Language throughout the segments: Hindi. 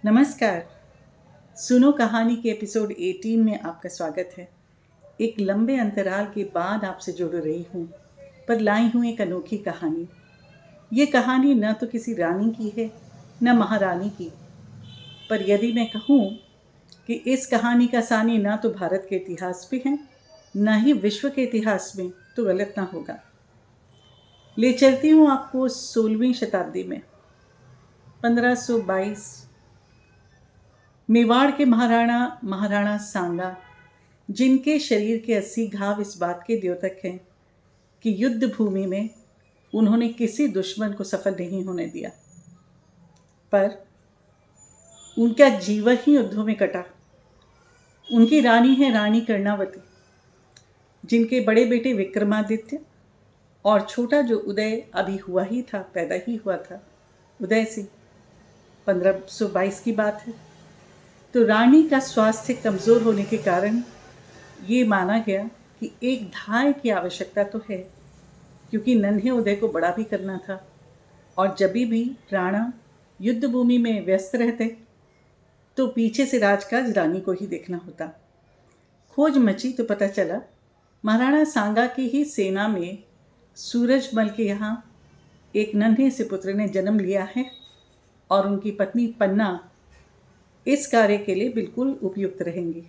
नमस्कार। सुनो कहानी के एपिसोड 18 में आपका स्वागत है। एक लंबे अंतराल के बाद आपसे जुड़ रही हूँ, पर लाई हूँ एक अनोखी कहानी। ये कहानी न तो किसी रानी की है, न महारानी की, पर यदि मैं कहूँ कि इस कहानी का सानी न तो भारत के इतिहास में है, न ही विश्व के इतिहास में, तो गलत ना होगा। ले चलती हूँ आपको 16वीं शताब्दी में, 1522। मेवाड़ के महाराणा सांगा, जिनके शरीर के 80 घाव इस बात के द्योतक हैं कि युद्ध भूमि में उन्होंने किसी दुश्मन को सफल नहीं होने दिया, पर उनका जीवन ही युद्धों में कटा। उनकी रानी है रानी कर्णावती, जिनके बड़े बेटे विक्रमादित्य और छोटा जो उदय अभी हुआ ही था, पैदा ही हुआ था, उदय सिंह, 1522 की बात है। तो रानी का स्वास्थ्य कमज़ोर होने के कारण ये माना गया कि एक धाय की आवश्यकता तो है, क्योंकि नन्हे उदय को बड़ा भी करना था, और जब भी राणा युद्ध भूमि में व्यस्त रहते तो पीछे से राजकाज रानी को ही देखना होता। खोज मची तो पता चला महाराणा सांगा की ही सेना में सूरजमल के यहाँ एक नन्हे से पुत्र ने जन्म लिया है, और उनकी पत्नी पन्ना इस कार्य के लिए बिल्कुल उपयुक्त रहेंगी।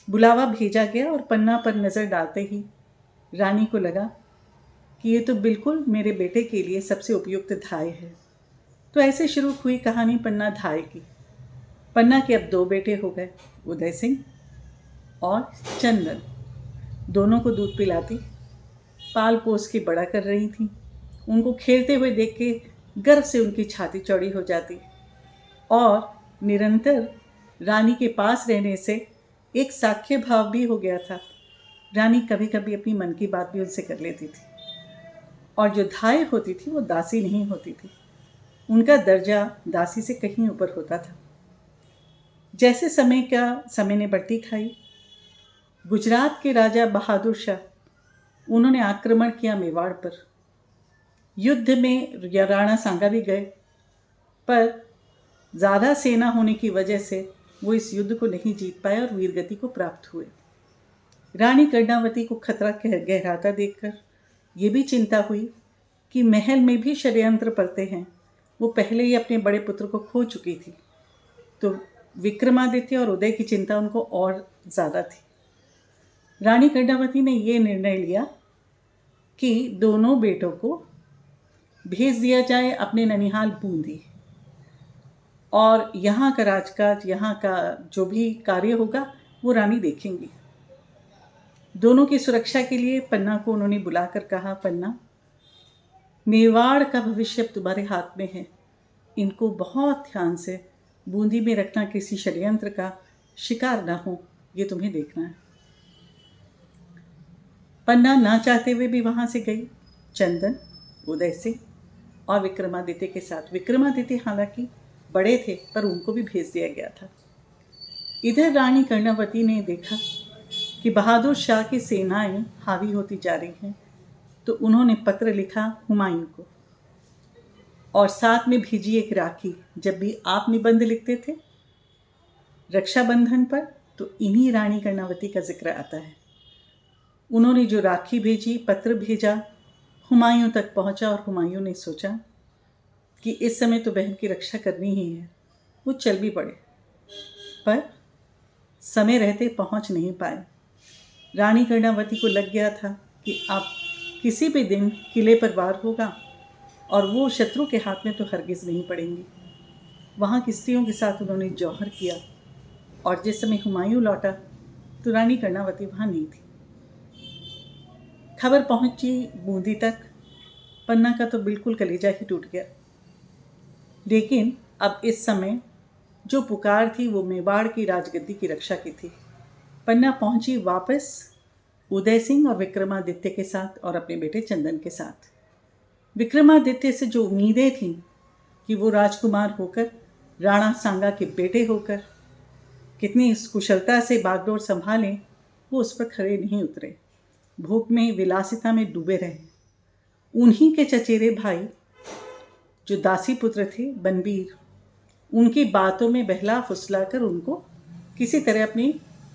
बुलावा भेजा गया और पन्ना पर नज़र डालते ही रानी को लगा कि ये तो बिल्कुल मेरे बेटे के लिए सबसे उपयुक्त धाय है। तो ऐसे शुरू हुई कहानी पन्ना धाय की। पन्ना के अब 2 बेटे हो गए, उदय सिंह और चंदन। दोनों को दूध पिलाती, पाल पोस के बड़ा कर रही थी। उनको खेलते हुए देख के गर्व से उनकी छाती चौड़ी हो जाती, और निरंतर रानी के पास रहने से एक साख्य भाव भी हो गया था। रानी कभी कभी अपनी मन की बात भी उनसे कर लेती थी, और जो धाय होती थी वो दासी नहीं होती थी। उनका दर्जा दासी से कहीं ऊपर होता था। जैसे समय ने बढ़ती खाई, गुजरात के राजा बहादुर शाह, उन्होंने आक्रमण किया मेवाड़ पर। युद्ध में राणा सांगा भी गए, पर ज़्यादा सेना होने की वजह से वो इस युद्ध को नहीं जीत पाए और वीरगति को प्राप्त हुए। रानी कर्णावती को खतरा गहराता देखकर ये भी चिंता हुई कि महल में भी षड्यंत्र पलते हैं। वो पहले ही अपने बड़े पुत्र को खो चुकी थी, तो विक्रमादित्य और उदय की चिंता उनको और ज़्यादा थी। रानी कर्णावती ने ये निर्णय लिया कि दोनों बेटों को भेज दिया जाए अपने ननिहाल बूंदी, और यहाँ का राजकाज, यहाँ का जो भी कार्य होगा वो रानी देखेंगी। दोनों की सुरक्षा के लिए पन्ना को उन्होंने बुलाकर कहा, पन्ना, मेवाड़ का भविष्य अब तुम्हारे हाथ में है। इनको बहुत ध्यान से बूंदी में रखना, किसी षड्यंत्र का शिकार ना हो, ये तुम्हें देखना है। पन्ना ना चाहते हुए भी वहाँ से गई, चंदन, उदय सिंह और विक्रमादित्य के साथ। विक्रमादित्य हालांकि बड़े थे, पर उनको भी भेज दिया गया था। इधर रानी कर्णावती ने देखा कि बहादुर शाह की सेनाएं हावी होती जा रही हैं, तो उन्होंने पत्र लिखा हुमायूं को, और साथ में भेजी एक राखी। जब भी आप निबंध लिखते थे रक्षाबंधन पर, तो इन्हीं रानी कर्णावती का जिक्र आता है। उन्होंने जो राखी भेजी, पत्र भेजा, हुमायूं तक पहुंचा, और हुमायूं ने सोचा कि इस समय तो बहन की रक्षा करनी ही है। वो चल भी पड़े, पर समय रहते पहुंच नहीं पाए। रानी कर्णावती को लग गया था कि अब किसी भी दिन किले पर वार होगा, और वो शत्रु के हाथ में तो हरगिज़ नहीं पड़ेंगी। वहाँ की स्त्रियों के साथ उन्होंने जौहर किया, और जिस समय हुमायूं लौटा तो रानी कर्णावती वहाँ नहीं थी। खबर पहुंची बूंदी तक। पन्ना का तो बिल्कुल कलेजा ही टूट गया। लेकिन अब इस समय जो पुकार थी वो मेवाड़ की राजगद्दी की रक्षा की थी। पन्ना पहुंची वापस उदय सिंह और विक्रमादित्य के साथ, और अपने बेटे चंदन के साथ। विक्रमादित्य से जो उम्मीदें थीं कि वो राजकुमार होकर, राणा सांगा के बेटे होकर कितनी कुशलता से बागडोर संभालें, वो उस पर खरे नहीं उतरे। भोग में, विलासिता में डूबे रहे। उन्हीं के चचेरे भाई जो दासी पुत्र थे, बनबीर, उनकी बातों में बहला फुसला कर उनको किसी तरह अपने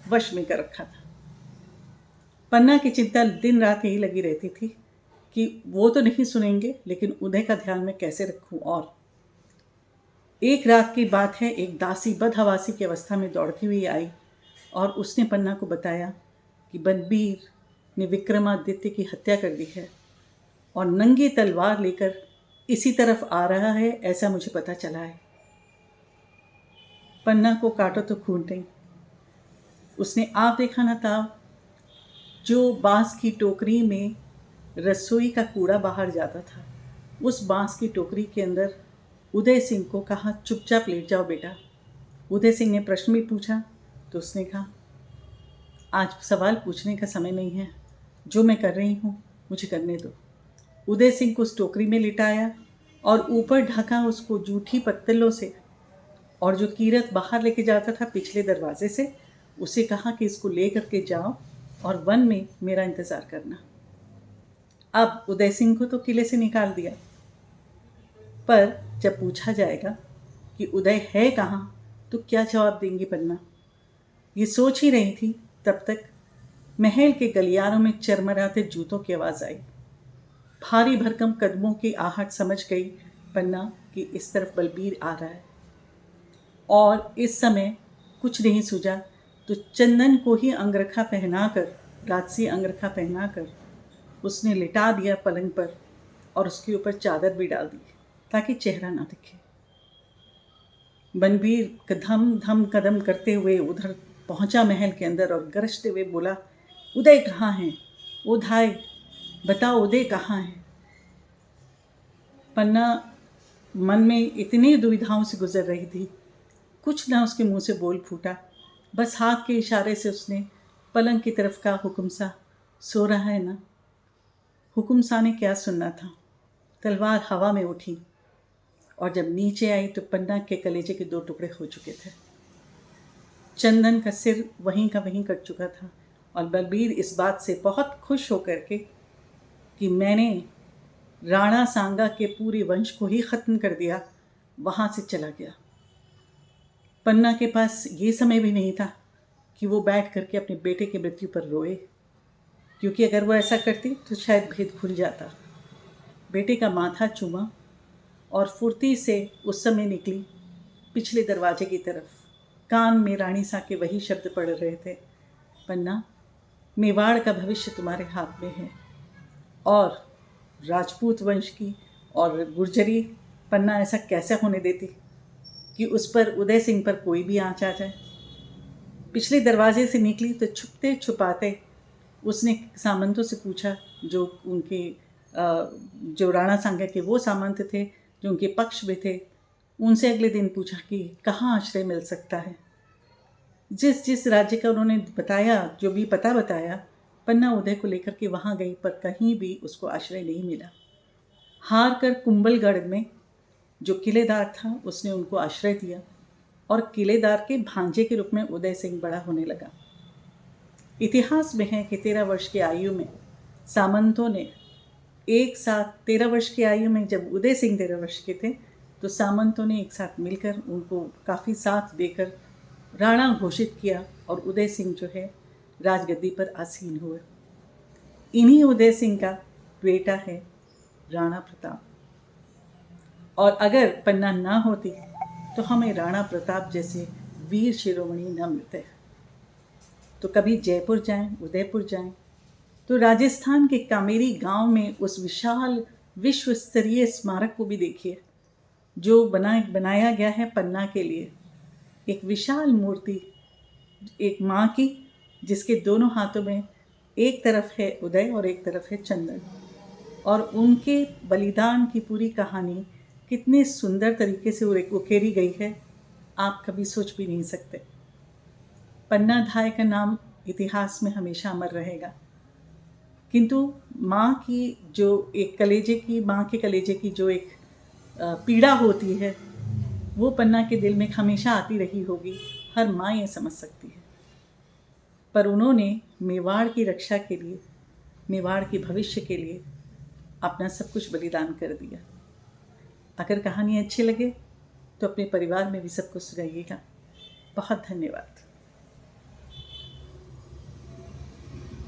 वश में कर रखा था। पन्ना की चिंता दिन रात यही लगी रहती थी कि वो तो नहीं सुनेंगे, लेकिन उदय का ध्यान मैं कैसे रखूं। और एक रात की बात है, एक दासी बदहवासी की अवस्था में दौड़ती हुई आई और उसने पन्ना को बताया कि बलबीर ने विक्रमादित्य की हत्या कर दी है और नंगी तलवार लेकर इसी तरफ आ रहा है, ऐसा मुझे पता चला है। पन्ना को काटो तो खून नहीं। उसने आप देखा ना ताव, जो बांस की टोकरी में रसोई का कूड़ा बाहर जाता था, उस बांस की टोकरी के अंदर उदय सिंह को कहा, चुपचाप लेट जाओ बेटा। उदय सिंह ने प्रश्न भी पूछा तो उसने कहा, आज सवाल पूछने का समय नहीं है, जो मैं कर रही हूँ मुझे करने दो। उदय सिंह को उस टोकरी में लिटाया और ऊपर ढका उसको जूठी पत्तलों से, और जो कीरत बाहर लेके जाता था पिछले दरवाजे से, उसे कहा कि इसको ले करके जाओ और वन में मेरा इंतज़ार करना। अब उदय सिंह को तो किले से निकाल दिया, पर जब पूछा जाएगा कि उदय है कहाँ तो क्या जवाब देंगी पन्ना? ये सोच ही रही थी, तब तक महल के गलियारों में चरमराते जूतों की आवाज़ आई। भारी भरकम कदमों की आहट समझ गई पन्ना कि इस तरफ बलबीर आ रहा है। और इस समय कुछ नहीं सूझा तो चंदन को ही अंगरखा पहनाकर, राजसी अंगरखा पहनाकर उसने लिटा दिया पलंग पर और उसके ऊपर चादर भी डाल दी ताकि चेहरा ना दिखे। बलबीर धम धम कदम करते हुए उधर पहुंचा महल के अंदर और गरजते हुए बोला, उदय कहाँ हैं? उदय बताओ, उदय कहाँ हैं? पन्ना मन में इतनी दुविधाओं से गुजर रही थी, कुछ ना उसके मुंह से बोल फूटा। बस हाथ के इशारे से उसने पलंग की तरफ कहा, हुकुम सा सो रहा है ना? हुकुम सा ने क्या सुनना था। तलवार हवा में उठी और जब नीचे आई तो पन्ना के कलेजे के 2 टुकड़े हो चुके थे। चंदन का सिर वहीं का वहीं कट चुका था और बलबीर इस बात से बहुत खुश होकर के कि मैंने राणा सांगा के पूरे वंश को ही ख़त्म कर दिया, वहाँ से चला गया। पन्ना के पास ये समय भी नहीं था कि वो बैठ करके अपने बेटे की मृत्यु पर रोए, क्योंकि अगर वो ऐसा करती तो शायद भेद खुल जाता। बेटे का माथा चूमा और फुर्ती से उस समय निकली पिछले दरवाजे की तरफ। कान में रानी सा के वही शब्द पड़ रहे थे, पन्ना, मेवाड़ का भविष्य तुम्हारे हाथ में है और राजपूत वंश की और गुर्जरी। पन्ना ऐसा कैसे होने देती कि उस पर, उदय सिंह पर कोई भी आँच आ जाए। पिछले दरवाजे से निकली तो छुपते छुपाते उसने सामंतों से पूछा, जो उनके जो राणा सांगा के वो सामंत थे जो उनके पक्ष में थे, उनसे अगले दिन पूछा कि कहाँ आश्रय मिल सकता है। जिस जिस राज्य का उन्होंने बताया, जो भी पता बताया, पन्ना उदय को लेकर के वहाँ गई, पर कहीं भी उसको आश्रय नहीं मिला। हार कर कुंभलगढ़ में जो किलेदार था उसने उनको आश्रय दिया और किलेदार के भांजे के रूप में उदय सिंह बड़ा होने लगा। इतिहास में है कि 13 वर्ष की आयु में सामंतों ने एक साथ, 13 वर्ष की आयु में जब उदय सिंह 13 वर्ष के थे तो सामंतों ने एक साथ मिलकर उनको काफ़ी साथ देकर राणा घोषित किया और उदय सिंह जो है राजगद्दी पर आसीन हुए। इन्हीं उदय सिंह का बेटा है राणा प्रताप। और अगर पन्ना ना होती तो हमें राणा प्रताप जैसे वीर शिरोमणि न मिलते। तो कभी जयपुर जाएं, उदयपुर जाएं, तो राजस्थान के कामेरी गांव में उस विशाल विश्व स्तरीय स्मारक को भी देखिए, जो बनाया गया है पन्ना के लिए। एक विशाल मूर्ति, एक माँ की, जिसके दोनों हाथों में एक तरफ है उदय और एक तरफ है चंदन, और उनके बलिदान की पूरी कहानी कितने सुंदर तरीके से उकेरी गई है, आप कभी सोच भी नहीं सकते। पन्ना धाय का नाम इतिहास में हमेशा अमर रहेगा, किंतु माँ की जो एक कलेजे की, माँ के कलेजे की जो एक पीड़ा होती है, वो पन्ना के दिल में हमेशा आती रही होगी। हर माँ ये समझ सकती है। पर उन्होंने मेवाड़ की रक्षा के लिए, मेवाड़ के भविष्य के लिए अपना सब कुछ बलिदान कर दिया। अगर कहानी अच्छी लगे तो अपने परिवार में भी सबको सुनाइएगा। बहुत धन्यवाद।